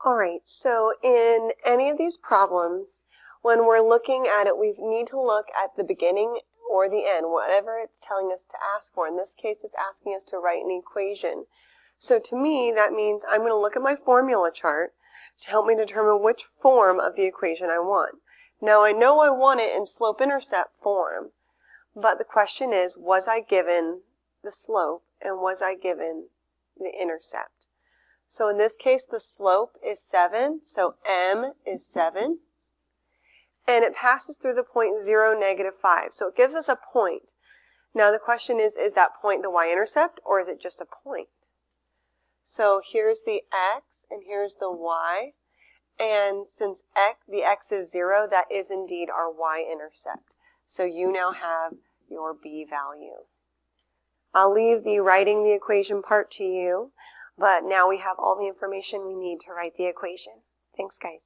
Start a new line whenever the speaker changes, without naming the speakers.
All right, so in any of these problems, when we're looking at it, we need to look at the beginning or the end, whatever it's telling us to ask for. In this case, it's asking us to write an equation. So to me, that means I'm going to look at my formula chart to help me determine which form of the equation I want. Now, I know I want it in slope-intercept form, but the question is, was I given the slope and was I given the intercept? So in this case, the slope is 7, so m is 7. And it passes through the point 0, -5. So it gives us a point. Now the question is that point the y-intercept, or is it just a point? So here's the x, and here's the y. And since the x is 0, that is indeed our y-intercept. So you now have your b value. I'll leave the writing the equation part to you. But now we have all the information we need to write the equation. Thanks, guys.